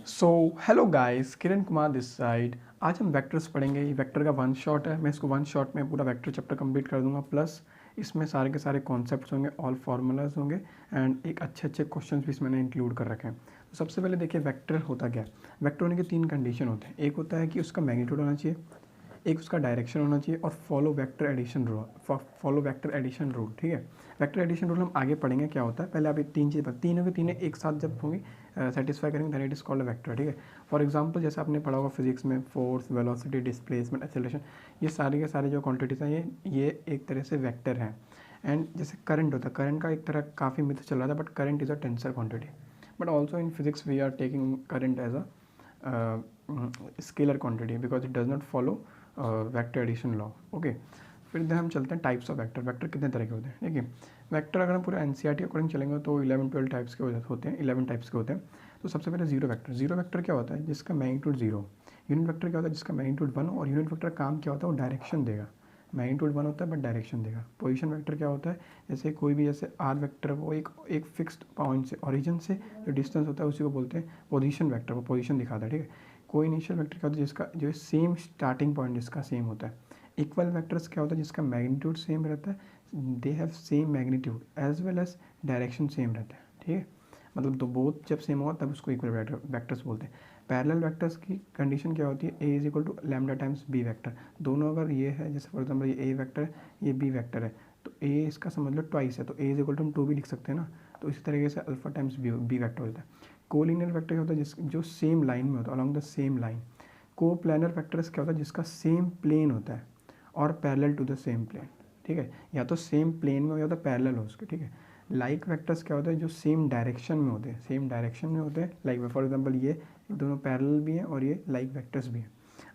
So hello guys, Kiran Kumar this side. आज हम vectors पढ़ेंगे। ये वेक्टर का वन शॉट है। मैं इसको वन शॉट में पूरा वेक्टर चैप्टर कंप्लीट कर दूंगा। प्लस इसमें सारे के सारे कॉन्सेप्ट्स होंगे, ऑल फार्मूलाज होंगे एंड एक अच्छे अच्छे क्वेश्चंस भी इसमें इंक्लूड कर रखे हैं। तो सबसे पहले देखिए वेक्टर होता क्या है। वेक्टर होने के तीन कंडीशन होते हैं। एक होता है कि उसका मैग्नीट्यूड होना चाहिए, एक उसका डायरेक्शन होना चाहिए और फॉलो वेक्टर एडिशन रूल। ठीक है, वेक्टर एडिशन रूल हम आगे पढ़ेंगे क्या होता है। पहले आप ये तीन चीज़ तीनों के तीनों एक साथ जब होंगी सेटिस्फाई करेंगे that it is called vector. ठीक है, फॉर एग्जांपल जैसे आपने पढ़ा होगा फिजिक्स में फोर्स, वेलोसिटी, डिस्प्लेसमेंट, एक्सेलरेशन, ये सारे के सारे जो क्वांटिटीज हैं ये एक तरह से वेक्टर हैं। एंड जैसे करंट होता है, करंट का एक तरह काफ़ी मिथ चल रहा था, but current is a tensor quantity. But also in physics we are taking current as a scalar quantity because it does not follow vector addition law. Okay, फिर हम चलते हैं टाइप्स ऑफ वेक्टर। वेक्टर कितने तरह के होते हैं देखिए। वेक्टर अगर हम पूरे एनसीईआरटी अकॉर्डिंग चलेंगे तो 11-12 टाइप्स के होते हैं, 11 टाइप्स के होते हैं। तो सबसे पहले जीरो वेक्टर। जीरो वेक्टर क्या होता है? जिसका मैग्नीट्यूड जीरो। यूनिट वेक्टर क्या होता है? जिसका मैग्नीट्यूड वन हो। और यूनिट वेक्टर काम क्या होता है? वो डायरेक्शन देगा। मैग्नीट्यूड वन होता है बट डायरेक्शन देगा। पोजीशन वेक्टर क्या होता है? जैसे कोई भी जैसे आर वेक्टर, वो एक फिक्स्ड पॉइंट से, ओरिजिन से जो डिस्टेंस होता है उसी को बोलते हैं पोजीशन वेक्टर। वो पोजीशन दिखाता है। ठीक है, कोई इनिशियल वेक्टर क्या होता है? जिसका जो सेम स्टार्टिंग पॉइंट जिसका सेम होता है। इक्वल वेक्टर्स क्या होता है? जिसका मैग्नीट्यूड सेम रहता है, they have same magnitude as well as direction same रहता है। ठीक है, मतलब दो बोथ जब सेम होगा तब उसको इक्वल वेक्टर्स बोलते हैं। पैरेलल वेक्टर्स की कंडीशन क्या होती है? A is equal to lambda times B vector. दोनों अगर ये है, जैसे फॉर एग्जाम्पल ये ए वेक्टर है, ये बी वेक्टर है, तो ए इसका समझ लो ट्वाइस है, तो ए इज इक्वल टू हम 2 भी लिख सकते हैं ना। तो इसी तरीके से अल्फा टाइम्स बी वेक्टर होता है। कोलिनियर वेक्टर क्या होता है? जो सेम लाइन में होता है, along the same line. Coplanar vectors क्या होता है? जिसका सेम प्लेन होता है और parallel to the same plane. ठीक है, या तो सेम प्लेन में हो या तो पैरेलल हो उसके। ठीक है, लाइक वेक्टर्स क्या होता है? जो सेम डायरेक्शन में होते हैं, सेम डायरेक्शन में होते हैं। लाइक फॉर एग्जांपल ये दोनों पैरेलल भी हैं और ये लाइक वेक्टर्स भी हैं।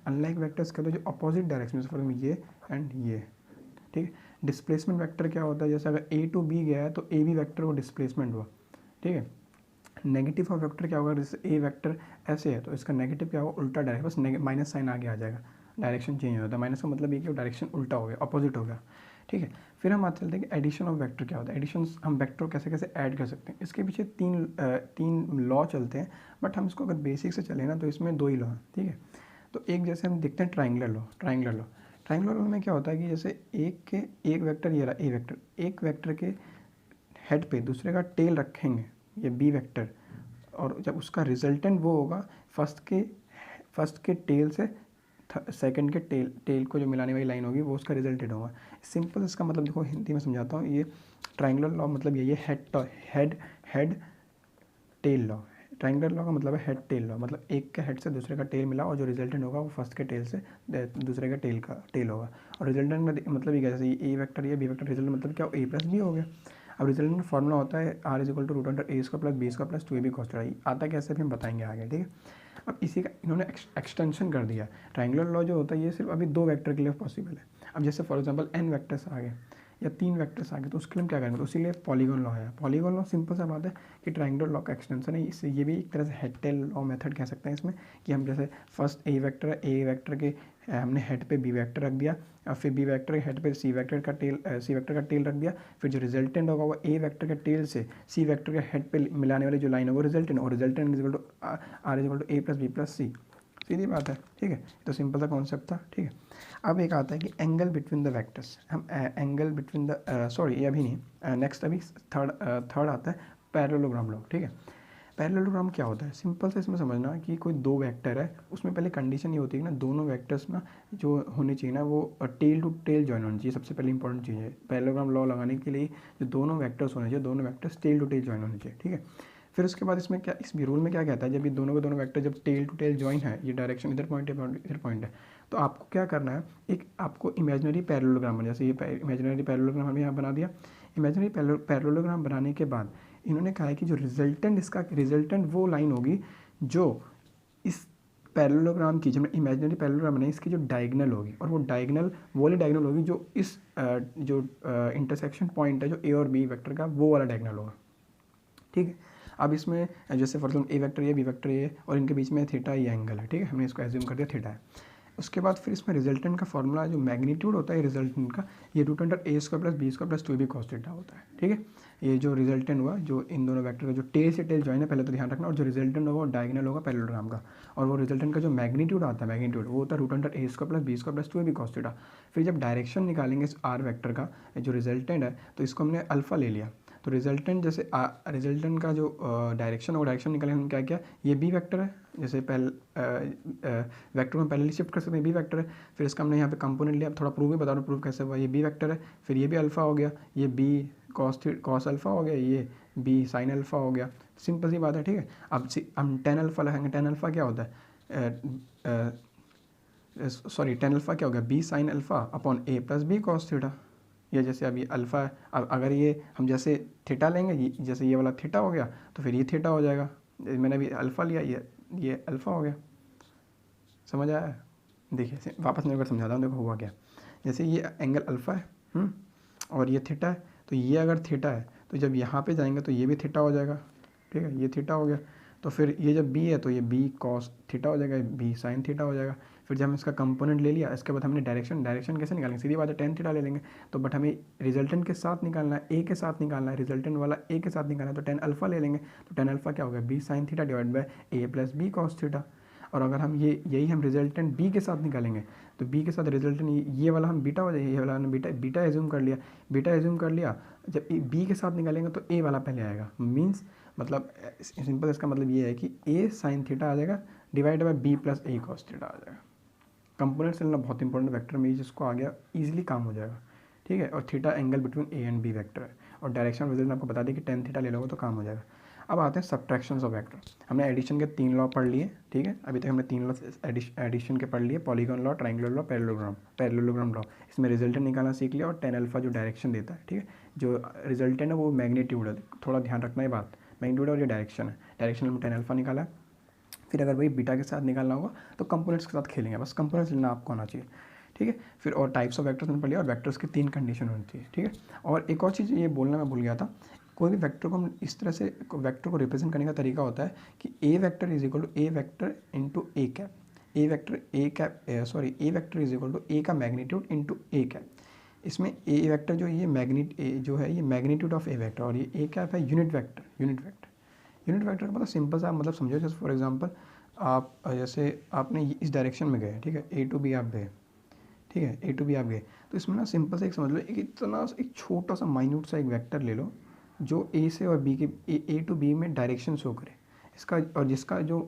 अनलाइक वेक्टर्स क्या होता है? जो अपोजिट डायरेक्शन में, फॉर एग्जाम्पल ये एंड ये। ठीक है, डिस्प्लेसमेंट वेक्टर क्या होता है? जैसे अगर ए टू बी गया है तो ए बी वेक्टर को डिस्प्लेसमेंट हुआ। ठीक है, नेगेटिव ऑफ वेक्टर क्या होगा? जैसे ए वेक्टर ऐसे है तो इसका नेगेटिव क्या होगा? उल्टा डायरेक्शन, बस माइनस साइन आगे आ जाएगा, डायरेक्शन चेंज हो जाता है। माइनस का मतलब ये कि डायरेक्शन उल्टा हो गया, अपोजिट हो गया। ठीक है, फिर हम आते चलते हैं कि एडिशन ऑफ वेक्टर क्या होता है। एडिशन हम वेक्टर कैसे कैसे ऐड कर सकते हैं, इसके पीछे तीन लॉ चलते हैं। बट हम इसको अगर बेसिक से चले ना तो इसमें दो ही लॉ हैं। ठीक है, तो एक जैसे हम देखते हैं ट्राइंगुलर लॉ। ट्राइंगुलर लॉ में क्या होता है कि जैसे एक वेक्टर ये रहा ए वेक्टर, एक वेक्टर के हेड पे दूसरे का टेल रखेंगे, ये बी वेक्टर, और जब उसका रिजल्टेंट वो होगा फर्स्ट के टेल से सेकंड के टेल को जो मिलाने वाली लाइन होगी वो उसका रिजल्टेंट होगा। सिंपल इसका मतलब देखो, हिंदी में समझाता हूँ। ये ट्राइंगुलर लॉ मतलब ये head head tail law. Triangular law का मतलब है हेड टेल लॉ, मतलब एक के हेड से दूसरे का टेल मिला और जो रिजल्टेंट होगा वो फर्स्ट के टेल से दूसरे का टेल होगा। और रिजल्टेंट में मतलब ये जैसे ए वेक्टर या बी वेक्टर, रिजल्ट मतलब क्या? ए प्लस बी हो गया। अब रिजल्ट में फॉर्मूला होता है R is equal to root under A square plus B square plus 2ab cos theta. आता कैसे भी हम बताएंगे आगे। ठीक है, अब इसी का इन्होंने एक्सटेंशन कर दिया। ट्राइंगुलर लॉ जो होता है ये सिर्फ अभी दो वेक्टर के लिए पॉसिबल है। अब जैसे फॉर एग्जांपल n वेक्टर्स आ गए या 3 वेक्टर्स आ गए तो उसके लिए हम क्या करेंगे? तो इसीलिए पॉलीगॉन लॉ है। पॉलीगॉन लॉ सिंपल सा बात है कि ट्राइंगुलर लॉ का एक्सटेंशन है। इससे ये भी एक तरह से हेड टेल लॉ मेथड कह सकते हैं इसमें, कि हम जैसे फर्स्ट ए वेक्टर के हमने हेड पे बी वेक्टर रख दिया और फिर बी वेक्टर के हेड पे सी वेक्टर का टेल रख दिया। फिर जो रिजल्टेंट होगा वो ए वेक्टर के टेल से सी वेक्टर के हेड पे मिलाने वाली जो लाइन है वो रिजल्टेंट, और resultant is equal to R is equal to A plus B plus C. सीधी बात है। ठीक है, तो सिंपल सा कॉन्सेप्ट था। ठीक है, अब एक आता है कि एंगल बिटवीन द वेक्टर्स। हम एंगल बिटवीन द सॉरी ये अभी नहीं, नेक्स्ट अभी थर्ड आता है पैरेललोग्राम लॉ। ठीक है, पैरेललोग्राम क्या होता है? सिंपल से इसमें समझना कि कोई दो वेक्टर है, उसमें पहले कंडीशन ये होती है कि ना दोनों वेक्टर्स ना जो होने चाहिए ना वो टेल टू टेल जॉइन होनी चाहिए। सबसे पहले इंपॉर्टेंट चीज़ है पैरेललोग्राम लॉ लगाने के लिए, जो दोनों वेक्टर्स होने चाहिए, दोनों vectors tail to tail join होने चाहिए। ठीक है, फिर उसके बाद इसमें क्या, इस रूल में क्या कहता है? जब ये दोनों के दोनों वेक्टर जब टेल टू टेल जॉइन है, ये डायरेक्शन इधर पॉइंट है इधर पॉइंट है, तो आपको क्या करना है? एक आपको इमेजिनरी पैरेललोग्राम, जैसे ये इमेजिनरी पैरेललोग्राम हमने यहाँ बना दिया। इमेजिनरी पैरेललोग्राम बनाने के बाद इन्होंने कहा है कि जो रिजल्टेंट वो लाइन होगी जो इस पैरेललोग्राम की, जब इमेजिनरी पैरेललोग्राम बने इसकी जो डायगनल होगी, और वो डायगनल वो वाली डायगनल होगी जो इस जो इंटरसेक्शन पॉइंट है जो ए और बी वेक्टर का, वो वाला डायगनल होगा। ठीक है, अब इसमें जैसे फॉर एग्जाम्पल ए वेक्टर ये बी वेक्टर ये और इनके बीच में थीटा ये एंगल है। ठीक है, हमने इसको एज्यूम कर दिया थीटा है। उसके बाद फिर इसमें रिजल्टेंट का फॉर्मूला जो मैग्नीट्यूड होता है रिजल्टेंट का, ये root under A square plus B square plus 2ab cos theta होता है। ठीक है, ये जो रिजल्टेंट हुआ जो इन दोनों वेक्टर का जो टेल से टेल जॉइन है पहले तो ध्यान रखना, और जो रिजल्टेंट होगा वो डायगोनल होगा पैरेललोग्राम का, और वो रिजल्टेंट का जो मैग्नीट्यूड आता है मैग्नीट्यूड वो होता है root under A square plus B square plus 2ab cos theta. फिर जब डायरेक्शन निकालेंगे इस आर वेक्टर का जो रिजल्टेंट है तो इसको हमने अल्फा ले लिया, तो रिजल्टेंट जैसे रिजल्टेंट का जो डायरेक्शन होगा, डायरेक्शन निकालेंगे हम क्या क्या, ये बी वेक्टर है, जैसे वेक्टर में पहले शिफ्ट कर सकते हैं, बी वेक्टर है। फिर इसका हमने यहाँ पे कंपोनेंट लिया, थोड़ा प्रूव भी बता दो प्रूव कैसे हुआ, ये बी वेक्टर है, फिर ये भी अल्फा हो गया, ये बी कॉस अल्फा हो गया, ये बी साइन अल्फा हो गया, सिंपल सी बात है। ठीक है, अब हम टेन अल्फा लगाएंगे, टेन अल्फा क्या होता है, सॉरी टेन अल्फा क्या हो गया, बी साइन अल्फा अपॉन ए प्लस बी कॉस थीटा। ये जैसे अभी अल्फ़ा है, अब अगर ये हम जैसे थीटा लेंगे, जैसे ये वाला थीटा हो गया तो फिर ये थीटा हो जाएगा, मैंने अभी अल्फ़ा लिया, ये अल्फ़ा हो गया, समझ आया। देखिए वापस मैं अगर समझाता हूँ, देखो हुआ क्या, जैसे ये एंगल अल्फ़ा है और ये थीटा है, तो ये अगर थीटा है तो जब यहाँ पे जाएंगे तो ये भी थीटा हो जाएगा। ठीक है, ये थीटा हो गया, तो फिर ये जब बी है तो ये बी कॉस थीटा हो जाएगा, बी साइन थीटा हो जाएगा। फिर जब हम इसका कंपोनेंट ले लिया, इसके बाद हमने डायरेक्शन कैसे निकालेंगे, सीधी बात है टेन थीटा ले लेंगे, तो बट हमें रिजल्टेंट के साथ निकालना है, ए के साथ निकालना है, रिजल्टेंट वाला ए के साथ निकालना है, तो टेन अल्फा ले लेंगे, तो टेन अल्फा क्या होगा, B sine theta divide by A plus B cos theta. और अगर हम यही हम रिजल्टेंट बी के साथ निकालेंगे तो बी के साथ रिजल्टेंट ये वाला हम बीटा हो जाएगा, ये वाला हमने बीटा एज्यूम कर लिया, बीटा एज्यूम कर लिया, जब बी के साथ निकालेंगे तो ए वाला पहले आएगा, मीन्स मतलब सिंपल इसका मतलब ये है कि ए साइन थीटा आ जाएगा divide by B plus A cos theta आ जाएगा। कंपोनेंट से लेना बहुत इंपॉर्टेंट, वेक्टर में जिसको आ गया ईजिली काम हो जाएगा। ठीक है, और theta angle between A and B vector है, और डायरेक्शन रिजल्ट आपको बता दें कि टेन थीटा ले लोगे तो काम हो जाएगा। अब आते हैं सब्ट्रैक्शंस ऑफ वेक्टर। हमने एडिशन के 3 लॉ पढ़ लिए। ठीक है, अभी तक हमने 3 लॉ एडिशन के पढ़ लिए, polygon law, triangular law, parallelogram law. इसमें रिजल्टेंट निकालना सीख लिया, और टेन अल्फा जो डायरेक्शन देता है। ठीक है, जो रिजल्टेंट है वो मैग्नीट्यूड है, थोड़ा ध्यान रखना ये बात, मैग्नीट्यूड और ये डायरेक्शन है, डायरेक्शन में टेन अल्फा निकाला है। फिर अगर वही बीटा के साथ निकालना होगा तो कंपोनेंट्स के साथ खेलेंगे, बस कंपोनेंट्स लेना आपको आना चाहिए। ठीक है, फिर और टाइप्स ऑफ वेक्टर्स मैंने पढ़ लिया, और वेक्टर्स की 3 कंडीशन होनी चाहिए। ठीक है, और एक और चीज़ ये बोलना मैं भूल गया था, कोई भी वेक्टर को हम इस तरह से वेक्टर को रिप्रेजेंट करने का तरीका होता है कि A vector is equal to A vector into A cap, A vector A vector is equal to A का मैग्नीट्यूड इंटू ए कैप। इसमें ए वेक्टर जो ये जो है ये मैग्नीट्यूड ऑफ ए वेक्टर, और ये ए कैप है यूनिट वेक्टर का मतलब सिंपल सा मतलब समझो, जैसे फॉर एग्जांपल आप जैसे आपने इस डायरेक्शन में गए, ठीक है, ए टू बी आप गए, ठीक है, ए टू बी आप गए, तो इसमें ना सिंपल से एक समझ लो, एक छोटा सा माइन्यूट सा एक वेक्टर ले लो जो ए से और बी के ए टू बी में डायरेक्शन शो करे, इसका और जिसका जो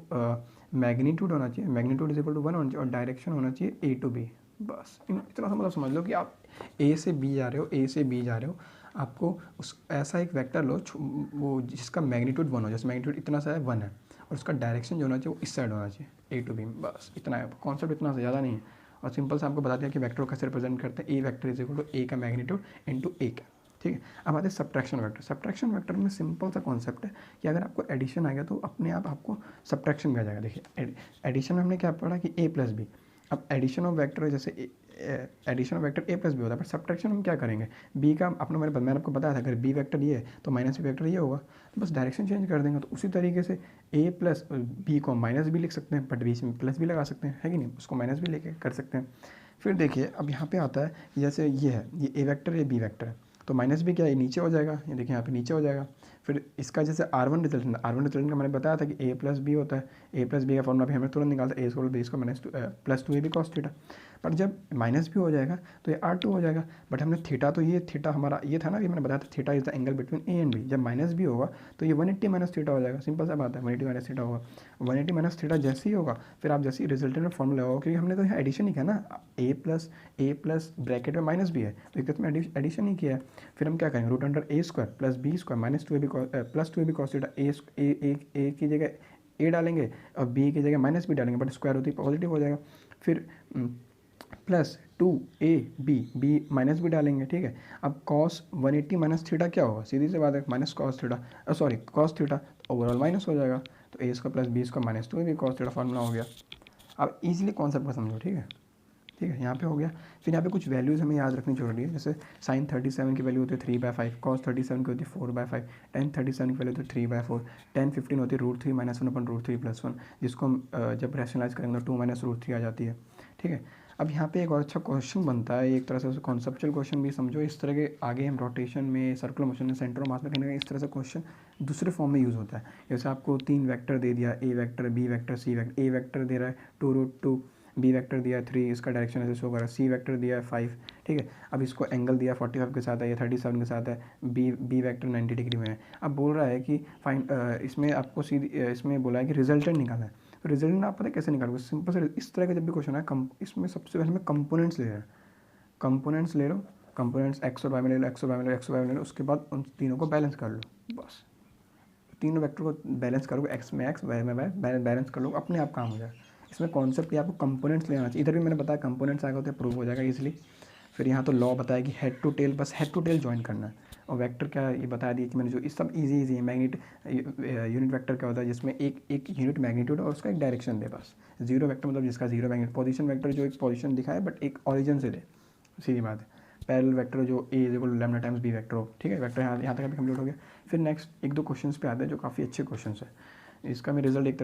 मैग्नीट्यूड होना चाहिए, मैग्नीट्यूड इज इक्वल टू 1 होना चाहिए, और डायरेक्शन होना चाहिए ए टू बी। बस इतना सा मतलब समझ लो कि आप ए से बी जा रहे हो, आपको उस ऐसा एक वेक्टर लो वो जिसका मैग्नीट्यूड 1 हो, जैसे मैग्नीट्यूड इतना सा है 1 है, और उसका डायरेक्शन जो होना चाहिए वो इस साइड होना चाहिए, ए टू बी। बस इतना है कॉन्सेप्ट, इतना से ज़्यादा नहीं है, और सिंपल से आपको बता दिया कि वेक्टर को कैसे रिप्रेजेंट करते हैं, ए vector is equal to A का मैग्नीट्यूड इंटू ए का। ठीक है, अब आते हैं सब्ट्रैक्शन वेक्टर। सब्ट्रैक्शन वेक्टर में सिंपल सा कॉन्सेप्ट है कि अगर आपको एडिशन आ गया तो अपने आप आपको सब्ट्रैक्शन भी आ जाएगा। देखिए एडिशन में हमने क्या पढ़ा कि ए प्लस बी, अब एडिशन ऑफ वेक्टर जैसे addition of vector A plus B होता है, पर सब्ट्रैक्शन हम क्या करेंगे, बी का अपना मैंने आपको बताया था अगर बी वेक्टर ये है तो माइनस बी वेक्टर ये होगा, तो बस डायरेक्शन चेंज कर देंगे। तो उसी तरीके से ए प्लस बी को माइनस बी लिख सकते हैं, बट बीच में प्लस भी लगा सकते हैं, है कि नहीं, उसको माइनस भी लेके कर सकते हैं। फिर देखिए अब यहाँ पे आता है जैसे ये है, ये ए वेक्टर ये बी वेक्टर है, तो माइनस भी क्या है नीचे हो जाएगा, ये देखिए यहाँ पे नीचे हो जाएगा। फिर इसका जैसे R1 रिजल्टेंट का मैंने बताया था कि ए प्लस बी होता है, ए प्लस बी का फॉर्मूला भी हमें तुरंत निकालता है, A square B square minus plus 2ab cos theta. पर जब माइनस भी हो जाएगा तो ये R2 हो जाएगा, बट हमने थीटा तो ये थीटा हमारा ये था ना, ये मैंने बताया था theta is the angle between A and B, जब माइनस भी होगा तो ये 180 माइनस थीटा हो जाएगा, सिंपल सा बात है, 180 माइनस थीटा होगा। 180 माइनस थीटा जैसे ही होगा फिर आप जैसे ही रिजल्टेंट में फॉर्मूला होगा, क्योंकि हमने तो यहाँ एडिशन ही किया ना, ए प्लस ब्रैकेट में माइनस भी है तो एक में एडिशन ही किया है। फिर हम क्या करेंगे, root under A square plus B square minus 2ab cos theta, A की जगह ए डालेंगे और बी की जगह माइनस बी डालेंगे, बट स्क्वायर होती पॉजिटिव हो जाएगा। फिर प्लस 2ab माइनस बी डालेंगे, ठीक है। अब cos 180 माइनस थीटा क्या होगा, सीधी सी बात है, minus cos theta cos theta overall minus हो जाएगा, तो A square plus B square minus 2ab cos theta formula हो गया। अब इजीली कॉन्सेप्ट को समझो, ठीक है, यहाँ पे हो गया। फिर यहाँ पे कुछ वैल्यूज़ हमें याद रखनी जरूरी है, जैसे sin 37 की वैल्यू होती है 3/5, cos 37 की होती है 4/5, tan 37 की वैल्यू होती है 3/4, tan 15 होती है √3 - 1/√3 + 1, जिसको हम जब रैशनलाइज करेंगे तो 2 - √3 आ जाती है, ठीक है। अब यहाँ पे एक और अच्छा क्वेश्चन बनता है, एक तरह से कॉन्सेप्चुअल क्वेश्चन भी समझो, इस तरह के आगे हम रोटेशन में, सर्कुलर मोशन में, सेंटर ऑफ मास में कहीं ना कहीं इस तरह से क्वेश्चन दूसरे फॉर्म में यूज़ होता है। जैसे आपको 3 वेक्टर दे दिया, ए vector, B vector, C vector. A vector दे रहा है 2√2, बी वेक्टर दिया है 3, इसका डायरेक्शन ऐसे शो कर रहा है, सी वेक्टर दिया है 5, ठीक है। अब इसको एंगल दिया 45 के साथ है, या 37 के साथ है, बी वेक्टर 90 डिग्री में है। अब बोल रहा है कि फाइन, इसमें आपको सीधी इसमें बोला है कि रिजल्टेंट निकालना है। तो रिजल्टेंट आप पता है कैसे निकालोगे, सिंपल से इस तरह का जब भी क्वेश्चन है, इसमें सबसे पहले मैं कंपोनेंट्स ले रहा है, कंपोनेंट्स ले लो, कंपोनेंट्स एक्स और वाई में ले लो, एक्स और वाई में ले लो, एक्स और वाई में ले लो, उसके बाद उन तीनों को बैलेंस कर लो, बस तीनों वेक्टर को बैलेंस करोगे, एक्स में एक्स, वाई में वाई, बैलेंस कर लो, अपने आप काम हो जाएगा। इसमें कॉन्सेप्ट ये आपको कंपोनेंट्स लेना चाहिए, इधर भी मैंने बताया कंपोनेंट्स आएगा तो प्रूव हो जाएगा इजीली। फिर यहाँ तो लॉ बताया कि हेड टू टेल, बस हेड टू टेल ज्वाइन करना है। और वेक्टर क्या ये बता दिया कि मैंने जो, इस सब इजी है। यूनिट वेक्टर क्या होता है, जिसमें एक यूनिट मैग्नीट्यूड और उसका एक डायरेक्शन दे, बस। जीरो वेक्टर मतलब जिसका जीरो मैग्नीट्यूड, पोजीशन वेक्टर जो एक पोजीशन दिखाए बट एक ऑरिजिन से दे, सीधी बात है। पैरेलल वेक्टर जो A is equal lambda times B vector हो, ठीक है। वेक्टर यहाँ तक अभी कंप्लीट हो गया। फिर नेक्स्ट एक दो क्वेश्चंस पे आते हैं जो काफ़ी अच्छे क्वेश्चंस है। इसका मैं रिजल्ट एक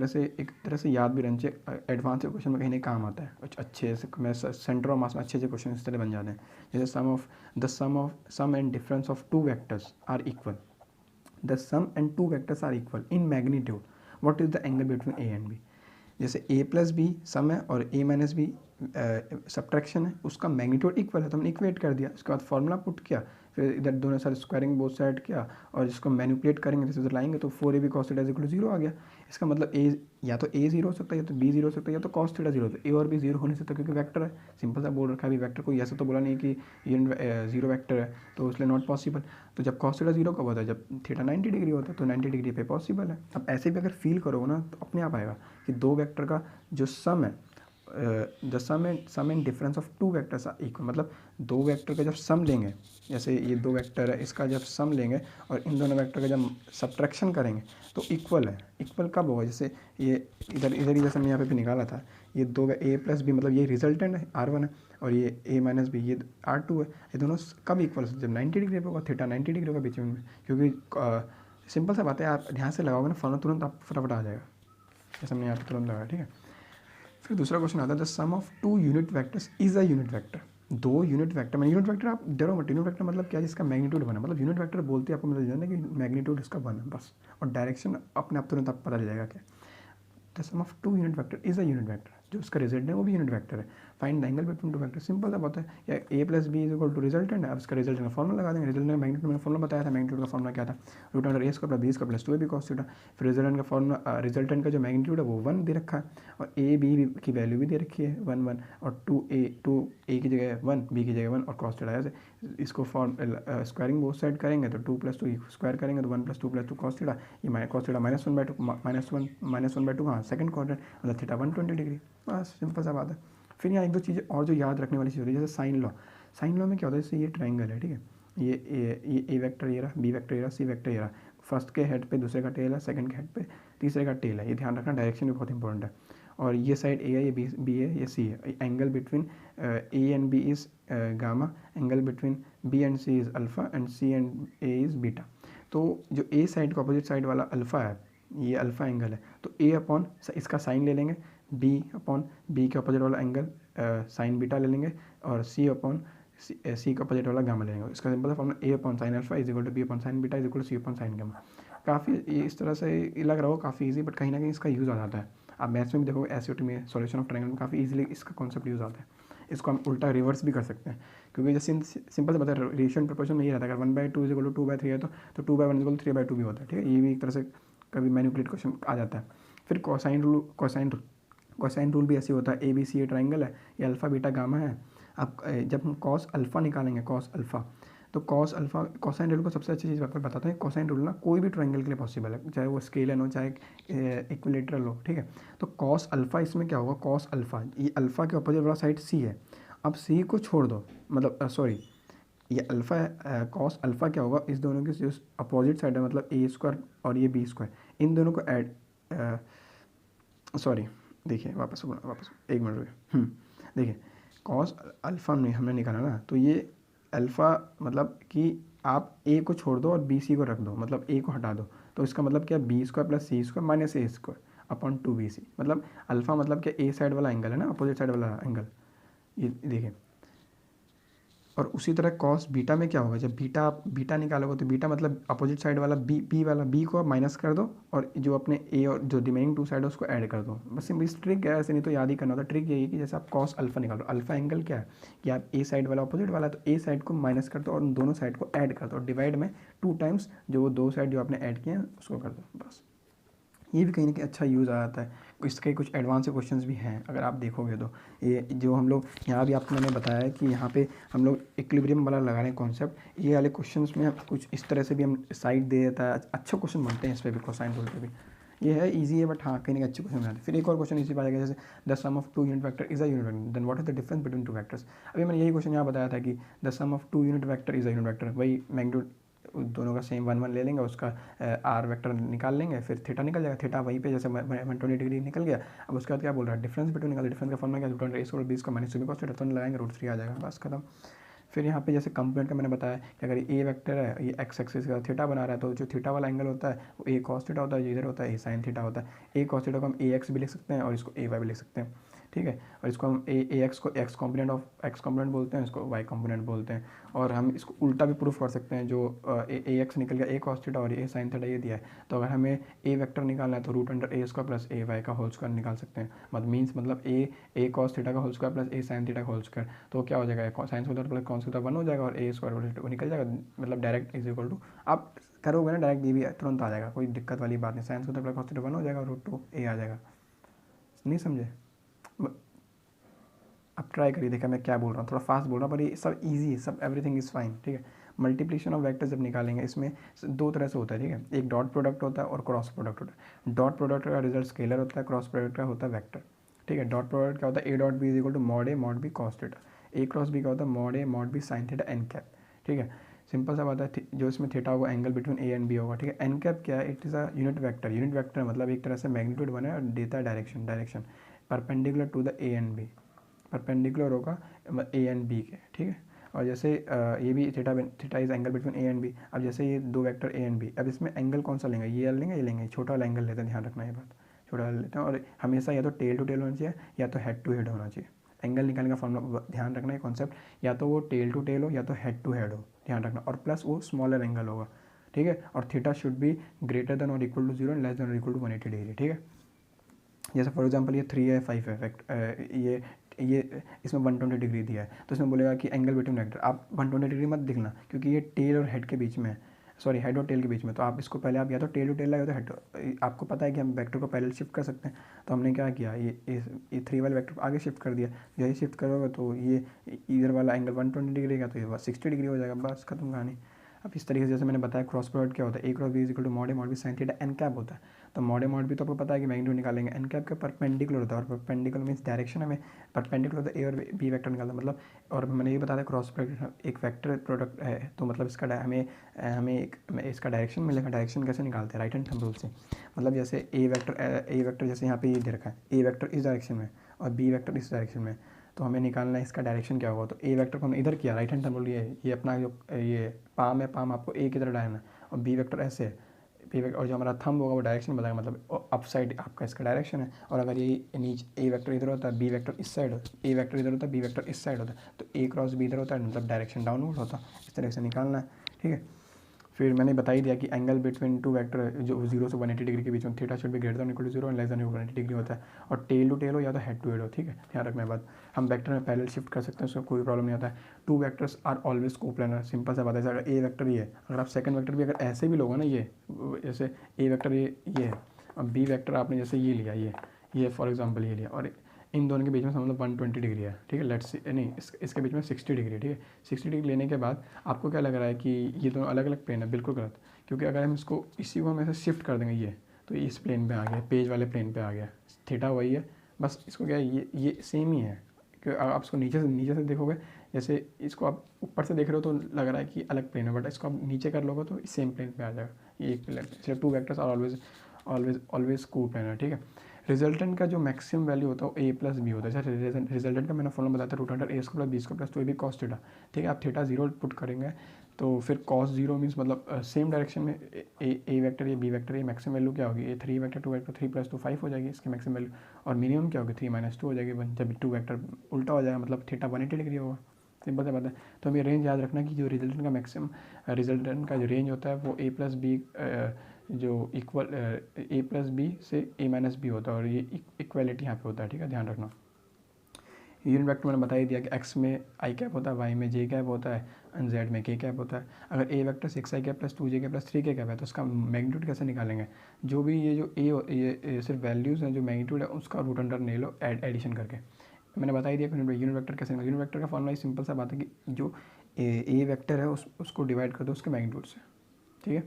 तरह से याद भी रहना चाहिए, एडवांस क्वेश्चन में कहीं नहीं काम आता है, कुछ अच्छे से मैं सेंटर ऑफ मास में अच्छे क्वेश्चन इस तरह बन जाते हैं। जैसे sum and difference of two vectors are equal, the sum and two vectors are equal in magnitude, what is the angle between A and B. जैसे a प्लस बी सम है और a माइनस बी सब्ट्रैक्शन है, उसका magnitude equal है तो हमने equate कर दिया। उसके बाद फॉर्मूला पुट किया, फिर इधर दोनों साइड स्क्वायरिंग बोथ साइड किया, और इसको मैनिपुलेट करेंगे, जैसे उधर लाएंगे तो 4ab cos theta equal to 0 आ गया। इसका मतलब a या तो a 0 हो सकता है, या तो b 0 हो सकता है, या तो cos थीटा 0 हो सकता है। a और b 0 होने से, तो क्योंकि वेक्टर है, सिंपल सा बोल रखा है। अभी वेक्टर को ऐसा तो बोला नहीं कि ये 0 वेक्टर है तो इसलिए नॉट पॉसिबल। तो जब cos थीटा 0 कब होता है, जब थीटा 90 डिग्री होता है, तो 90 डिग्री पे पॉसिबल है। अब ऐसे भी अगर फील करोगे ना तो अपने आप आएगा कि दो वेक्टर का जो सम है, the sum and difference of two vectors are equal, मतलब दो वेक्टर का जब सम लेंगे, जैसे ये दो वेक्टर है, इसका जब सम लेंगे और इन दोनों वेक्टर का जब सब्ट्रैक्शन करेंगे तो इक्वल है। इक्वल कब होगा, जैसे ये इधर ही जैसे मैं यहाँ पे भी निकाला था, ये दो ए प्लस बी, मतलब ये रिजल्टेंट है R1 है, और ये ए माइनस बी ये R2 है। ये दोनों कब इक्वल है, जब 90 डिग्री पे होगा, थीटा 90 डिग्री होगा बीच में, क्योंकि सिंपल सा बात है, आप ध्यान से लगाओगे ना फॉर्मूला तुरंत आप फटाफट आ जाएगा, जैसे हमने यहाँ पे तुरंत लगाया, ठीक है। फिर दूसरा क्वेश्चन आता है, the sum of two unit vectors is a unit vector. दो यूनिट वेक्टर, मैं यूनिट वेक्टर आप डरो मत, यूनिट वेक्टर मतलब क्या, जिसका मैग्नीट्यूड बना, मतलब यूनिट वेक्टर बोलते हैं आपको मतलब जाना कि मैग्नीट्यूड इसका बना बस, और डायरेक्शन अपने आप तुरंत आप पता चल जाएगा क्या। The sum of two unit vector is a unit vector, जो उसका रिजल्ट है वो भी यूनिट वेक्टर है। Find the angle between two vector, simple सा बात है, या A plus B is equal to resultant है। अब इसका रिजल्टेंट का फॉर्मूला लगा देंगे, रिजल्टेंट का मैग्नीट्यूड मैंने फॉर्मूला बताया था, मैग्नीट्यूड का फॉर्मूला क्या था, root under A square plus B square plus 2ab cos theta. फिर रिजल्टेंट का फॉर्मूला, रिजल्टेंट का जो मैग्नीट्यूड है वो 1 दे रखा है, और ए बी की वैल्यू भी दे रखी है 1 1, और 2a की जगह 1, b की जगह 1, और cos थीटा ऐसे। इसको स्क्वायरिंग बोथ साइड करेंगे तो 2 + 2 स्क्वायर करेंगे तो 1 + 2 + 2 cos थीटा, ये cos थीटा -1/2 कहाँ, सेकंड क्वाड्रेंट, मतलब थीटा 120 डिग्री, बस सिंपल सा बात है। फिर यहाँ एक दो चीज़ें और जो याद रखने वाली चीज़ होती है, जैसे साइन लॉ। साइन लॉ में क्या होता है, जैसे ये ट्रायंगल है, ठीक है, ये ए वेक्टर ये रहा, बी वेक्टर ये रहा, सी वेक्टर ये रहा, फर्स्ट के हेड पे दूसरे का टेल है, सेकंड के हेड पे तीसरे का टेल है, ये ध्यान रखना, डायरेक्शन भी बहुत इंपॉर्टेंट है। और ये साइड ए है, ये बी है, ये सी है। Angle between A and B is gamma, angle between B and C is alpha, and C and A is beta. तो जो ए साइड का अपोजिट साइड वाला अल्फ़ा है, ये अल्फ़ा एंगल है, तो ए अपॉन इसका साइन ले लेंगे, बी अपॉन बी के अपोजिट वाला एंगल साइन बीटा ले लेंगे, और सी अपॉन सी का अपोजिट वाला गामा ले लेंगे। इसका सिंपल सा formula A upon sine alpha is equal to B upon sine beta is equal to C upon sine gamma. काफ़ी इस तरह से लग रहा हो काफ़ी इजी, बट कहीं ना कहीं इसका यूज़ आ जाता है। आप मैथ्स में भी देखोगे, एसयूटी में सॉल्यूशन ऑफ ट्रायंगल में काफ़ी इजीली इसका कॉन्सेप्ट यूज़ आता है। इसको हम उल्टा रिवर्स भी कर सकते हैं, क्योंकि जैसे सिंपल से बता रहे रेशियो प्रोपोर्शन में ये रहता है, अगर 1/2 इज इक्वल टू 2/3 है तो 2/1 इज इक्वल टू 3/2 भी होता है, ठीक है। ये भी एक तरह से कभी मैनिपुलेट क्वेश्चन आ जाता है। फिर कोसाइन रूल भी ऐसे होता है, A B C A triangle है, ये अल्फ़ा बीटा गामा है। अब जब हम कॉस अल्फ़ा निकालेंगे, कॉस अल्फ़ा, तो कॉस अल्फ़ा कोसाइन रूल को सबसे अच्छी चीज़ आपको बताता है, कोसाइन रूल ना कोई भी ट्रायंगल के लिए पॉसिबल है, चाहे वो स्केलन हो चाहे इक्विलेटरल हो, ठीक है। तो कॉस अल्फ़ा इसमें क्या होगा, कॉस अल्फ़ा, ये अल्फ़ा के अपोजिट वाला साइड सी है। अब सी को छोड़ दो, मतलब सॉरी, ये अल्फ़ा है, कॉस अल्फ़ा क्या होगा, इस दोनों की जो अपोजिट साइड है, मतलब ए स्क्वायर और ये बी स्क्वायर, इन दोनों को ऐड, सॉरी देखिए वापस एक मिनट रुकिए, देखिए कॉस अल्फ़ा में हमने निकाला ना, तो ये अल्फ़ा मतलब कि आप ए को छोड़ दो और बी सी को रख दो, मतलब ए को हटा दो, तो इसका मतलब क्या, बी स्क्वायर प्लस सी स्क्वायर माइनस ए स्क्वायर अपॉन 2bc, मतलब अल्फ़ा मतलब क्या, ए साइड वाला एंगल है ना, अपोजिट साइड वाला एंगल, ये देखिए, और उसी तरह कॉस बीटा में क्या होगा, जब बीटा आप बीटा निकालोगे तो बीटा मतलब अपोजिट साइड वाला बी वाला बी को आप माइनस कर दो और जो अपने ए और जो रिमेनिंग टू साइड है उसको ऐड कर दो। बस सिंपल ट्रिक है, ऐसे नहीं तो याद ही करना होता। ट्रिक यही है कि जैसे आप कॉस अल्फा निकालो, अल्फा एंगल क्या है कि आप ए साइड वाला अपोजिट वाला, तो ए साइड को माइनस कर दो और उन दोनों साइड को ऐड कर दो और डिवाइड में 2 टाइम्स जो वो 2 साइड जो आपने ऐड किए हैं उसको कर दो। बस ये भी कहीं ना कहीं अच्छा यूज़ आ जाता है। इसके कुछ एडवांस क्वेश्चंस भी हैं अगर आप देखोगे तो। ये जो हम लोग यहाँ भी आपको मैंने बताया है कि यहाँ पे हम लोग इक्विलिब्रियम वाला लगा रहे हैं कॉन्सेप्ट, ये वाले क्वेश्चंस में कुछ इस तरह से भी हम साइड दे देता है, अच्छे क्वेश्चन बनते हैं इस पर भी, कोसाइन रूल पे भी। ये है इजी है बट हाँ कहीं ना कहीं अच्छे क्वेश्चन बनाते हैं। फिर एक और क्वेश्चन इसी बात है, जैसे the sum of 2 unit vector is a unit vector, then what is the difference between 2 vectors. अभी मैंने यही क्वेश्चन यहाँ बताया था कि the sum of 2 unit vector is a unit vector, वही मैग्नीट्यूड दोनों का सेम 1 1 ले लेंगे, उसका आर वेक्टर निकाल लेंगे, फिर थीटा निकल जाएगा, थीटा वहीं पे जैसे 120 डिग्री निकल गया। अब उसके बाद क्या बोल रहा है, डिफरेंस बिटवीन निकाल, डिफरेंस का फॉर्मूला क्या है, रूट 20 का माइनस cos थीटा, तो लगाएंगे √3 आ जाएगा, बस खत्म। फिर यहाँ पे जैसे कंपोनेंट का मैंने बताया कि अगर ए वेक्टर है, ये एक्स एक्सिस का थीटा बना रहा है, तो जो थीटा वाला एंगल होता है वो ए cos थीटा होता है, इधर होता है ए sin थीटा होता है। ए cos थीटा को हम ए एक्स भी लिख सकते हैं और इसको ए वाई भी लिख सकते हैं, ठीक है। और इसको हम ए एक्स को एक्स कॉम्पोनेंट बोलते हैं, इसको वाई कॉम्पोनेंट बोलते हैं। और हम इसको उल्टा भी प्रूफ कर सकते हैं, जो ए एक्स निकल गया ए cos थीटा और ए sin थीटा ये दिया है, तो अगर हमें ए वेक्टर निकालना है तो √a² प्लस ए वाई का होल स्क्वायर निकाल सकते हैं। मतलब ए cos थीटा का होल स्क्वायर प्लस ए sin थीटा का होल स्क्वायर, तो क्या हो जाएगा, sine square plus cos square 1 हो जाएगा और ए स्क्वायर निकल जाएगा, मतलब डायरेक्ट इज इक्वल टू, आप करोगे ना डायरेक्ट ये भी तुरंत आ जाएगा, कोई दिक्कत वाली बात नहीं। Sine square plus cos theta 1 हो जाएगा और √2a आ जाएगा। नहीं समझे, अब ट्राई करिए, देखा मैं क्या बोल रहा हूँ, थोड़ा फास्ट बोल रहा हूँ पर ये सब इजी है, सब एवरीथिंग इज़ फाइन, ठीक है। मल्टीप्लिकेशन ऑफ वेक्टर जब निकालेंगे इसमें 2 तरह से होता है, ठीक है। एक डॉट प्रोडक्ट होता है और क्रॉस प्रोडक्ट होता है। डॉट प्रोडक्ट का रिजल्ट स्केलर होता है, क्रॉस प्रोडक्ट का होता है वेक्टर, ठीक है। डॉट प्रोडक्ट क्या होता है, A dot B is equal to mod A mod B cos theta, A cross B का होता है mod A mod B sine theta N cap, ठीक है। सिंपल सा बात है, जो इसमें थीटा होगा angle between A and B होगा, ठीक है। एन कैप क्या है, it is a unit vector, unit vector मतलब एक तरह से मैग्नीट्यूड बना है और देता है direction perpendicular to the A and B, perpendicular होगा ए एंड बी के, ठीक है। और जैसे ये भी theta is angle between A and B. अब जैसे ये 2 वेक्टर ए एंड बी, अब इसमें एंगल कौन सा लेंगे, ये लेंगे ये लेंगे, छोटा वाला एंगल लेते हैं, ध्यान रखना ये बात, छोटा वाला लेते हैं। और हमेशा या तो टेल टू टेल होना चाहिए या तो हेड टू हेड होना चाहिए। एंगल निकालने का फॉर्मूला ध्यान रखना है कॉन्सेप्ट, या तो वो टेल टू टेल हो या तो हेड टू हेड हो, ध्यान रखना। और प्लस वो स्मॉलर एंगल होगा, ठीक है। और theta should be greater than और equal to 0 and less than और इक्वल टू 180 डिग्री, ठीक है। जैसे फॉर एग्जांपल ये 3 है 5 है, ये इसमें 120 डिग्री दिया है, तो इसमें बोलेगा कि एंगल बिटवीन वेक्टर, आप 120 डिग्री मत दिखना क्योंकि ये टेल और हेड के बीच में है, सॉरी हेड और टेल के बीच में, तो आप इसको पहले आप या तो टेल टू टेल लाए तो हेड, आपको पता है कि हम वेक्टर को पहले शिफ्ट कर सकते हैं, तो हमने क्या किया, ये 3 वाले वेक्टर को आगे शिफ्ट कर दिया। यही शिफ्ट करोगे तो ये इधर वाला एंगल 120 डिग्री का तो ये 60 डिग्री हो जाएगा, बस खत्म कहानी। अब इस तरीके से जैसे मैंने बताया क्रॉस प्रोडक्ट क्या होता है, A cross B is equal to mod A mod B sine theta N cap होता है। तो मॉड ए मॉड बी तो आपको पता है कि मैग्नीट्यूड निकालेंगे, एन कैप के परपेंडिकुलर होता है, और परपेंडिकुलर मीन्स डायरेक्शन हमें परपेंडिकुलर होता है, ए और बी वेक्टर निकालता है मतलब। और मैंने ये बताया क्रॉस प्रोडक्ट एक वेक्टर प्रोडक्ट है, तो मतलब इसका हमें इसका डायरेक्शन मिलेगा। डायरेक्शन कैसे निकालते हैं, राइट हैंड थंब रूल से। मतलब जैसे ए वेक्टर जैसे यहाँ पे ये दे रखा है, ए वेक्टर इस डायरेक्शन में और बी वेक्टर इस डायरेक्शन में, तो हमें निकालना है इसका डायरेक्शन क्या होगा। तो ए वेक्टर को हमने इधर किया, राइट हैंड थंब रूल ये अपना जो ये पाम है, पाम आपको ए की तरह डालना है, और बी वेक्टर ऐसे है, बी वेक्टर, और जो हमारा थंब होगा वो डायरेक्शन बताएगा, मतलब अप साइड आपका इसका डायरेक्शन है। और अगर ये नीचे ए वेक्टर इधर होता है, बी वेक्टर इस साइड होता है, ए वेक्टर इधर होता है, बी वेक्टर इस साइड होता है, तो ए क्रॉस बी इधर होता है, मतलब डायरेक्शन डाउनवर्ड होता है। इस तरह से निकालना है, ठीक है। फिर मैंने बता ही दिया कि एंगल बिटवीन 2 वेक्टर जो 0 से 180 डिग्री के बीच में, theta should be greater than equal to 0 and less than 180 degree होता है। और टेल टू टेल हो या तो हेड टू हेड हो, ठीक है, ध्यान रखना है बात। हम वेक्टर में पैरेलल शिफ्ट कर सकते हैं, उसका कोई प्रॉब्लम नहीं आता है। 2 vectors are always coplanar, simple सा बात है। अगर ए वेक्टर ये है, अगर आप सेकंड वेक्टर भी अगर ऐसे भी लोगे ना, ये जैसे ए वेक्टर ये है और बी वेक्टर आपने जैसे ये लिया, ये फॉर एग्जाम्पल ये लिया, और इन दोनों के बीच में मतलब 120 डिग्री है, ठीक है। लेट्स नहीं इसके बीच में 60 डिग्री, ठीक है। 60 डिग्री लेने के बाद आपको क्या लग रहा है कि ये दोनों अलग अलग प्लेन है, बिल्कुल गलत। क्योंकि अगर हम इसको इसी को हम ऐसे शिफ्ट कर देंगे ये, तो इस प्लेन पे आ गया, पेज वाले प्लेन पे आ गया, थीटा वही है, बस इसको क्या है ये सेम ही है। क्योंकि आप इसको नीचे से देखोगे, जैसे इसको आप ऊपर से देख रहे हो तो लग रहा है कि अलग प्लेन है, बट इसको आप नीचे कर लोगे तो सेम प्लेन पे आ जाएगा, ये एक प्लेन। इसलिए 2 वेक्टर्स आर ऑलवेज को-प्लेनर, ठीक है। रिजल्टेंट का जो मैक्सिमम वैल्यू होता है वो ए प्लस बी होता है। जैसे रिजल्टेंट का मैंने फॉर्मूला बताया था √a² प्लस बी² तो ये भी cos थीटा, ठीक है। आप थीटा 0 पुट करेंगे तो फिर cos 0 मीन्स मतलब सेम डायरेक्शन में ए वेक्टर या बी वेक्टर, ये मैक्सिमम वैल्यू क्या होगी, ये 3 वेक्टर 2 वेक्टर 3 + 2 5 हो जाएगी इसकी मैक्सिमम वैल्यू, और मिनिमम क्या होगी 3 - 2 हो जाएगी 1, जब 2 वेक्टर उल्टा हो जाएगा मतलब थीटा 180 डिग्री होगा। सिंपल सा बात है। तो हमें रेंज याद रखना कि जो रिजल्टेंट का मैक्सिमम रिजल्टेंट का जो रेंज होता है वो a + b जो इक्वल a + b से a - b होता है, और ये इक्वलिटी यहाँ पे होता है, ठीक है, ध्यान रखना। यूनिट वेक्टर मैंने बता ही दिया कि x में i कैप होता है, y में j कैप होता है, एंड z में k कैप होता है। अगर a vector 6i cap + 2j cap + 3k cap है तो उसका मैग्नीट्यूड कैसे निकालेंगे, जो भी ये जो ये सिर्फ वैल्यूज़ हैं, जो मैग्नीट्यूड है उसका रूट अंडर ले लो एडिशन करके। मैंने बता ही दिया कि यूनिट वेक्टर कैसे निकालें। यूनिट वेक्टर का फॉर्मूला सिंपल सा बात है कि जो ए वेक्टर है उसको डिवाइड कर दो उसके मैग्नीट्यूड से, ठीक है।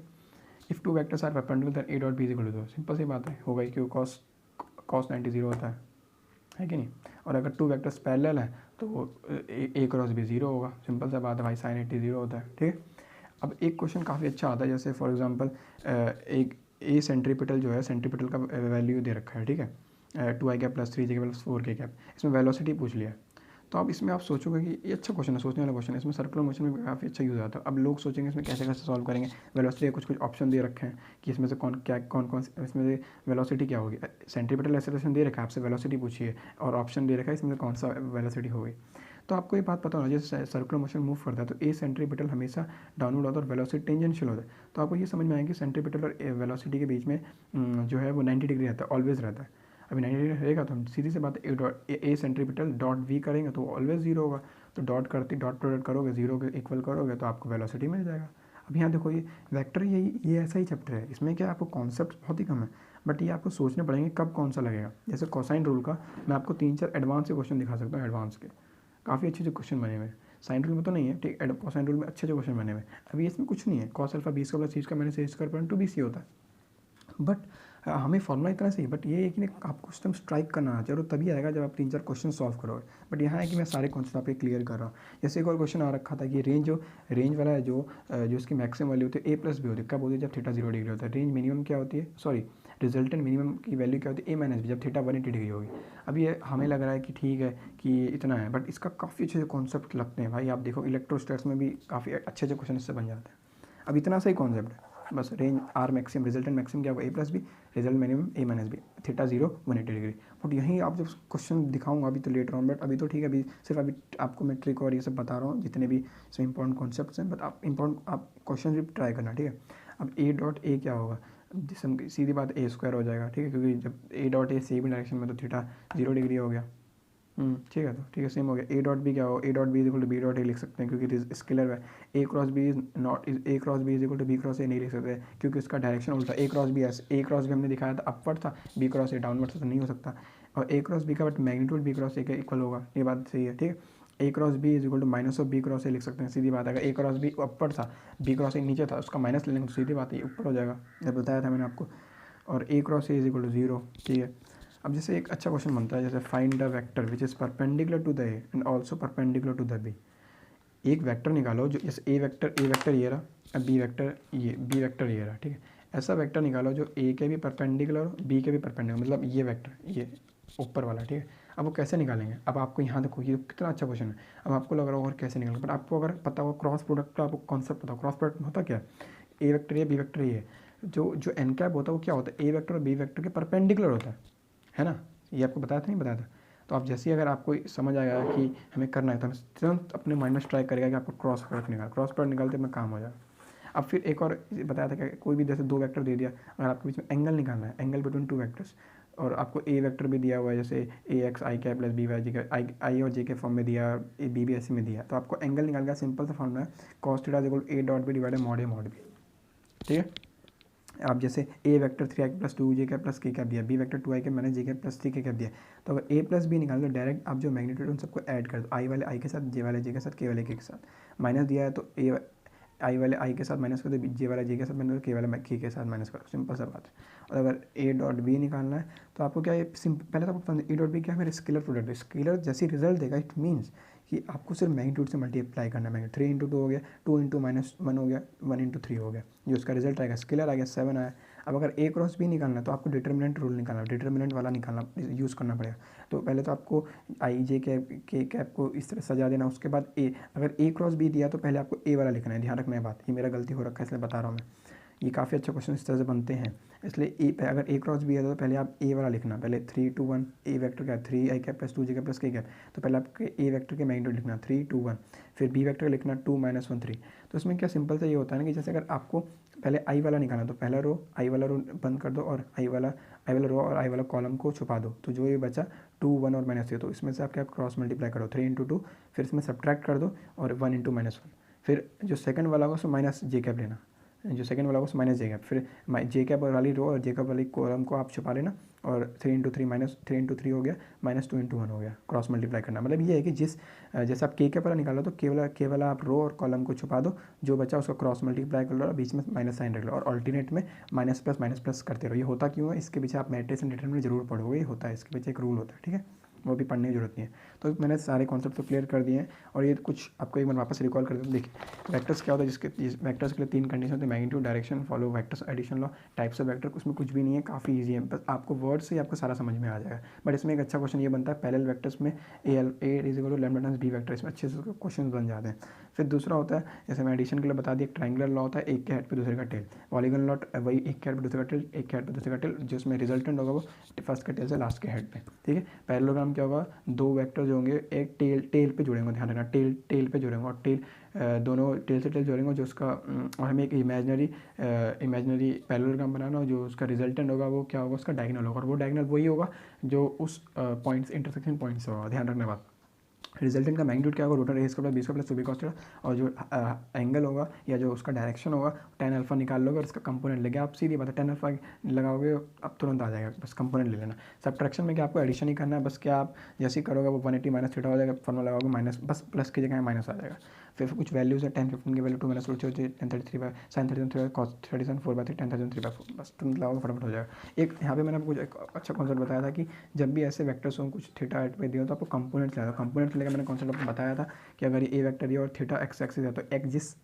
If two vectors are perpendicular a dot b equal to 0, simple सी बात है, होगा क्यों cos 90 0 होता है कि नहीं। और अगर टू वेक्टर्स पैरेलल है तो a क्रॉस b 0 होगा, सिंपल सा बात है भाई, sin 80 0 होता है, ठीक है। अब एक क्वेश्चन काफ़ी अच्छा आता है, जैसे फॉर एग्जांपल एक ए सेंट्रीपिटल जो है, सेंट्रीपिटल का वैल्यू दे रखा है, ठीक है, 2i cap + 3j cap + 4k cap, इसमें वेलोसिटी पूछ लिया है। तो अब इसमें आप सोचोगे कि ये अच्छा क्वेश्चन है, सोचने वाला क्वेश्चन है, इसमें सर्कुलर मोशन में काफ़ी अच्छा यूज़ आता है। अब लोग सोचेंगे इसमें कैसे कैसे सॉल्व करेंगे, वेलोसिटी के कुछ ऑप्शन दे रखे हैं कि इसमें से कौन इसमें से वेलोसिटी क्या होगी, सेंट्रीपिटल एक्सेलरेशन दे रखा है, आपसे वेलोसिटी पूछिए, और ऑप्शन दे रखा है इसमें कौन सा वेलोसिटी होगी। तो आपको ये बात पता होना, जैसे सर्कुलर मोशन मूव करता है तो ए सेंट्रीपिटल हमेशा डाउनवर्ड होता है और वेलोसिटी टेंजेंशियल होता है। तो आपको ये समझ में आएगा कि सेंट्रीपिटल और वेलोसिटी के बीच में जो है वो 90 डिग्री रहता है, ऑलवेज रहता है। अभी 90 डिग्री रहेगा तो हम सीधी सी बात ए सेंट्रीपिटल डॉट वी करेंगे तो ऑलवेज जीरो होगा, तो डॉट प्रोडक्ट करोगे, जीरो के इक्वल करोगे तो आपको वेलोसिटी मिल जाएगा। अब यहाँ देखो ये वेक्टर, ये ऐसा ही चैप्टर है, इसमें क्या आपको कॉन्सेप्ट बहुत ही कम है, बट ये आपको सोचने पड़ेंगे कब कौन सा लगेगा। जैसे कोसाइन रूल का मैं आपको 3-4 एडवांस के क्वेश्चन दिखा सकता हूँ, एडवांस के काफ़ी अच्छे क्वेश्चन बने हुए हैं। साइन रूल में तो नहीं है, ठीक, कोसाइन रूल में अच्छे क्वेश्चन बने हुए हैं। अभी इसमें कुछ नहीं है, कॉस अल्फा 20 का + 30 का -a² 2bc होता है, बट हमें फॉर्मूला इतना सही, बट ये है कि आपको सिस्टम स्ट्राइक करना आना चाहिए, और तभी आएगा जब आप 3-4 क्वेश्चन सॉल्व करोगे। बट यहाँ है कि मैं सारे कॉन्सेप्ट आप क्लियर कर रहा हूँ। जैसे एक और क्वेश्चन आ रखा था कि रेंज वाला है जो इसकी मैक्सिमम वैल्यू होती है a + b होती है, कब होती है, जब थीटा 0 डिग्री होता है। रेंज मिनिमम क्या होती है, सॉरी रिजल्टेंट मिनिमम की वैल्यू क्या होती है a - b, जब थीटा 180 डिग्री होगी। अब ये हमें लग रहा है कि ठीक है कि इतना है, बट इसका काफ़ी अच्छे कॉन्सेप्ट लगते हैं भाई। आप देखो इलेक्ट्रोस्टैट्स में भी काफ़ी अच्छे क्वेश्चन इससे बन जाते हैं। अब इतना सही कॉन्सेप्ट है, बस range are maximum, resultant maximum क्या होगा a + b, result minimum a - b, theta 0 180 degree. But यहीं आप जब क्वेश्चन दिखाऊंगा अभी तो लेटर ऑन, बट अभी तो ठीक है, अभी सिर्फ अभी आपको मैं ट्रिक और ये सब बता रहा हूँ जितने भी इसमें इंपॉर्टेंट कॉन्सेप्ट्स हैं, बट आप क्वेश्चन भी ट्राई करना, ठीक है। अब a डॉट a क्या होगा, जिसम सीधी बात a² हो जाएगा, ठीक है, क्योंकि जब a dot a same direction में तो थीटा 0 डिग्री हो गया, ठीक है, तो ठीक है सेम हो गया। a डॉट b क्या हो, a dot b equal to b dot a लिख सकते हैं, क्योंकि स्केलर है। a cross b is not a cross b is equal to b cross a नहीं लिख सकते, क्योंकि उसका डायरेक्शन उल्टा। a क्रॉस b हमने दिखाया था अपवर्ड था, b क्रॉस a डाउनवर्ड था, तो नहीं हो सकता। और a क्रॉस b का but magnitude b cross a के इक्वल होगा, ये बात सही है, ठीक है। a cross b is equal to -b cross a लिख सकते हैं, सीधी बात है। अगर a क्रॉस b अपवर्ड था, b क्रॉस a नीचे था, उसका माइनस ले लेंगे तो सीधी बात है ऊपर हो जाएगा, जब बताया था मैंने आपको। और a cross a is equal to 0, ठीक है। अब जैसे एक अच्छा क्वेश्चन बनता है, जैसे find the vector which is perpendicular to the A and also perpendicular to the B. एक वेक्टर निकालो जो, जैसे ए वेक्टर ये रहा, अब बी वेक्टर ये रहा, ठीक है। ऐसा वेक्टर निकालो जो ए के भी परपेंडिकुलर हो, बी के भी परपेंडिकुलर, मतलब ये वेक्टर ये ऊपर वाला, ठीक है। अब वो कैसे निकालेंगे, अब आपको यहाँ देखो ये कितना अच्छा क्वेश्चन है। अब आपको लग रहा होगा और कैसे निकालेंगे, बट आपको अगर पता हो क्रॉस प्रोडक्ट का, आपको कॉन्सेप्ट पता हो, क्रॉस प्रोडक्ट होता क्या, ए वेक्टर ये बी वेक्टर ये, जो एन कैप होता है वो क्या होता है, ए वेक्टर और बी वेक्टर के परपेंडिकुलर होता है ना। ये आपको बताया था नहीं बताया था। तो आप जैसे ही अगर आपको समझ आएगा कि हमें करना है तो हमें तुरंत अपने माइंड में ट्राई करेगा कि आपको क्रॉस प्रोडक्ट निकालते अपना काम हो जाएगा। अब फिर एक और बताया था कि कोई भी जैसे दो वेक्टर दे दिया, अगर आपके बीच में एंगल निकालना है, एंगल बिटवीन टू वेक्टर्स, और आपको ए वेक्टर भी दिया हुआ है, जैसे ax i cap + by j का आई और जे के फॉर्म में दिया, ए बी भी ऐसे में दिया, तो आपको एंगल निकालने का सिंपल सा फॉर्मूला है cos theta equal a dot b divided mod a mod b, ठीक है। आप जैसे a vector 3i + 2j cap + k cap दिया, b vector 2i cap - j cap + 3k cap दिया, तो अगर a + b निकाल दो डायरेक्ट, आप जो मैग्नीट्यूड उन सबको ऐड कर दो, i वाले i के साथ, j वाले j के साथ, k वाले k के साथ। माइनस दिया है तो i वाले i के साथ माइनस कर दो, j वाले j के साथ माइनस करो, k वाले k के साथ माइनस करो, सिंपल सा बात है। और अगर a डॉट b निकालना है तो आपको क्या है, पहले तो आपको ए डॉट बी क्या है, मेरे स्केलर प्रोडक्ट है, स्केलर जैसी रिजल्ट देगा, इट मीन्स कि आपको सिर्फ मैग्नीट्यूड से मल्टीप्लाई करना है। मैग्नीट्यूड 3 × 2 हो गया, 2 × -1 हो गया, 1 × 3 हो गया, जो उसका रिजल्ट आएगा, स्केलर आ गया 7 आया। अब अगर ए क्रॉस बी निकालना है तो आपको डिटर्मिनेंट रूल निकालना, डिटर्मिनेंट वाला निकालना यूज़ करना पड़ेगा। तो पहले तो आपको आई जे कैप के कैप को इस तरह सजा देना, उसके बाद ए, अगर ए क्रॉस बी दिया तो पहले आपको ए वाला लिखना है, ध्यान रखना है बात, ये मेरा गलती हो रखा है इसलिए बता रहा हूँ मैं। ये काफ़ी अच्छा क्वेश्चन इस तरह से बनते हैं, इसलिए ए, अगर ए क्रॉस बी है तो पहले आप ए वाला लिखना, पहले 3 2 1, ए वेक्टर क्या है 3 आई कैप प्लस 2 जे कैप प्लस के कैप, तो पहले आपके ए वेक्टर के मैग्नीट्यूड लिखना 3 2 1, फिर बी वेक्टर लिखना 2 -1 3। तो इसमें क्या सिंपल सा ये होता है ना कि जैसे अगर आपको पहले आई वाला निकालना तो पहला रो आई वाला रो बंद कर दो और आई वाला रो और आई वाला कॉलम को छुपा दो, तो जो ये बचा 2 1 और -3, तो इसमें से आप क्या क्रॉस मल्टीप्लाई करो 3 × 2, फिर इसमें सब्ट्रैक्ट कर दो और 1 × -1, फिर जो सेकंड वाला होगा उसमें माइनस जे कैप लेना, जो सेकंड वाला होगा उसमें माइनस जे कैप, फिर जे कैप वाली रो और जे कैप वाली कॉलम को आप छुपा लेना और 3 × 3 -3 × 3 हो गया, -2 × 1 हो गया, क्रॉस मल्टीप्लाई करना। मतलब ये है कि जैसे आप के कैप वाला निकालो तो केवल आप रो और कॉलम को छुपा दो, जो बचा उसको क्रॉस मल्टीप्लाई कर लो और बीच में माइनस साइन रख लो और अल्टरनेट में माइनस प्लस करते रहो। ये होता क्यों है, इसके पीछे आप मैट्रिक्स एंड डिटरमिनेंट जरूर पढ़ोगे, ये होता है, इसके पीछे एक रूल होता है, ठीक है, वो भी पढ़ने की जरूरत नहीं है। तो मैंने सारे कॉन्सेप्ट तो क्लियर कर दिए हैं और ये कुछ आपको एक बार वापस रिकॉल कर देता हूँ। देखिए वेक्टर्स क्या होता है, जिस वेक्टर्स के लिए 3 कंडीशन होती है, magnitude, direction, follow vectors addition law, types of vector, उसमें कुछ भी नहीं है, काफ़ी ईजी है, बस आपको वर्ड से ही आपको सारा समझ में आ जाएगा। बट इसमें एक अच्छा क्वेश्चन ये बनता है पैरेलल वेक्टर्स में A is equal to lambda times B vector, इसमें अच्छे से क्वेश्चन बन जाते हैं। फिर दूसरा होता है, जैसे मैं एडिशन के लिए बता दिया, एक ट्रायंगुलर लॉ होता है, एक के हेड पे दूसरे का टेल, पॉलीगन लॉ वही एक के हेड पे दूसरे का टेल, एक के हेड पे दूसरे का टेल, जिसमें रिजल्टेंट होगा वो फर्स्ट के टेल से लास्ट के हेड पे, ठीक है। पैरेललोग्राम क्या होगा, दो वेक्टर जो होंगे एक टेल पे जुड़ेंगे, ध्यान रखना टेल पे जुड़ेंगे और दोनों टेल से टेल जुड़ेंगे, जो उसका और हमें एक इमेजनरी पैरेललोग्राम बनाना और जो उसका रिजल्टेंट होगा वो क्या होगा, उसका डायगोनल होगा और वो डायगोनल वही होगा जो उस पॉइंट्स इंटरसेक्शन पॉइंट से होगा, ध्यान रखना बात। रिजल्टेंट का मैग्नीट्यूड क्या होगा, root A square plus B square plus 2b cos theta, और जो एंगल होगा या जो उसका डायरेक्शन होगा tan अल्फा निकाल लोगे और इसका कंपोनेंट लेके आप सीधी बात है tan अल्फा लगाओगे अब तुरंत आ जाएगा, बस कंपोनेंट ले लेना। सब्ट्रैक्शन में क्या आपको एडिशन ही करना है, बस क्या आप जैसे ही करोगे वो 180 माइनस थीटा हो जाएगा, फॉर्मूला लगाओगे माइनस, बस प्लस की जगह माइनस आ जाएगा। फिर कुछ वैल्यूज़ है, 10 15 की value 2 minus root 1033 sin 37 cos 37 4/3 10,003/4, बस तुम लगाओगे फटाफट हो जाएगा। एक यहाँ पे मैंने आपको एक अच्छा कॉन्सेप्ट बताया था कि जब भी ऐसे वेक्टर्स हों कुछ थीटा एट पे दिए हो तो आपको कंपोनेंट्स लेना, कंपोनेंट्स लेकर मैंने कॉन्सेप्ट आपको बताया था कि अगर ये ए वेक्टर दिया और थीटा एक्स एक्सिस है तो एक जिस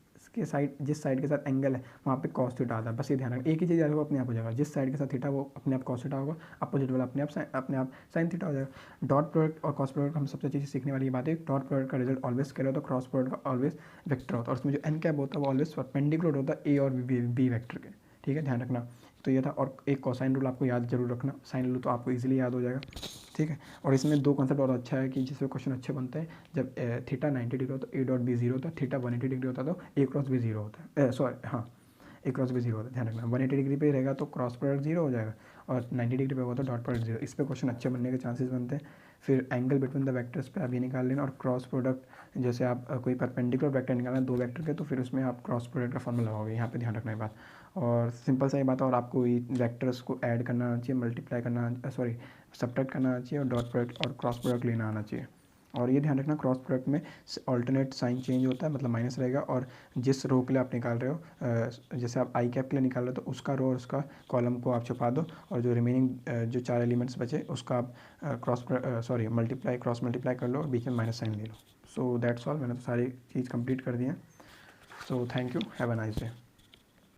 साइड के साथ एंगल है वहाँ पे cos थीटा आता है, बस ये ध्यान रखना, एक ही चीज़ आएगा वो अपने आप हो जाएगा, जिस साइड के साथ थीटा वो अपने आप cos थीटा होगा, अपोजिट वाला अपने आप sin थीटा हो जाएगा। डॉट प्रोडक्ट और क्रॉस प्रोडक्ट हम सबसे चीज़ सीखने वाली बात है, डॉट प्रोडक्ट का रिजल्ट ऑलवेज स्केलर होता है, क्रॉस प्रोडक्ट का ऑलवेज वेक्टर होता है, और उसमें जो एन कैप होता है वो ऑलवेज परपेंडिकुलर होता है ए और बी वेक्टर के, ठीक है, ध्यान रखना। तो ये था, और एक कोसाइन रूल आपको याद जरूर रखना, साइन रूल तो आपको इजीली याद हो जाएगा, ठीक है। और इसमें दो कॉन्सेप्ट और अच्छा है कि जिसमें क्वेश्चन अच्छे बनते हैं, जब थीटा 90 डिग्री होता है ए डॉट बी जीरो होता है, थीटा 180 डिग्री होता है तो ए क्रॉस बी जीरो होता है, सॉरी हाँ ए क्रॉस बी जीरो होता है, ध्यान रखना। 180 डिग्री पे रहेगा तो क्रॉस प्रोडक्ट जीरो हो जाएगा और 90 डिग्री पे होगा तो डॉट प्रोडक्ट जीरो, इस पर क्वेश्चन अच्छे बनने के चांसेस बनते हैं। फिर एंगल बिटवीन द वेक्टर्स पे आप ये निकाल लेना, और क्रॉस प्रोडक्ट जैसे आप कोई परपेंडिकुलर वेक्टर निकालना है दो वेक्टर के तो फिर उसमें आप क्रॉस प्रोडक्ट का फॉर्मूला लगाओगे, यहाँ पे ध्यान रखना है बात। और सिंपल सा ही बात है, और आपको वेक्टर्स को ऐड करना आना चाहिए, मल्टीप्लाई करना सब्ट्रैक्ट करना आना चाहिए और डॉट प्रोडक्ट और क्रॉस प्रोडक्ट लेना आना चाहिए। और ये ध्यान रखना क्रॉस प्रोडक्ट में ऑल्टरनेट साइन चेंज होता है, मतलब माइनस रहेगा, और जिस रो के लिए आप निकाल रहे हो जैसे आप आई कैप के लिए निकाल रहे हो तो उसका रो और उसका कॉलम को आप छुपा दो, और जो रिमेनिंग जो 4 एलिमेंट्स बचे उसका आप क्रॉस मल्टीप्लाई कर लो और बीच में माइनस साइन ले लो। सो दैट्स ऑल, मैंने तो सारी चीज़ कंप्लीट कर दी है। So thank you, have a nice day.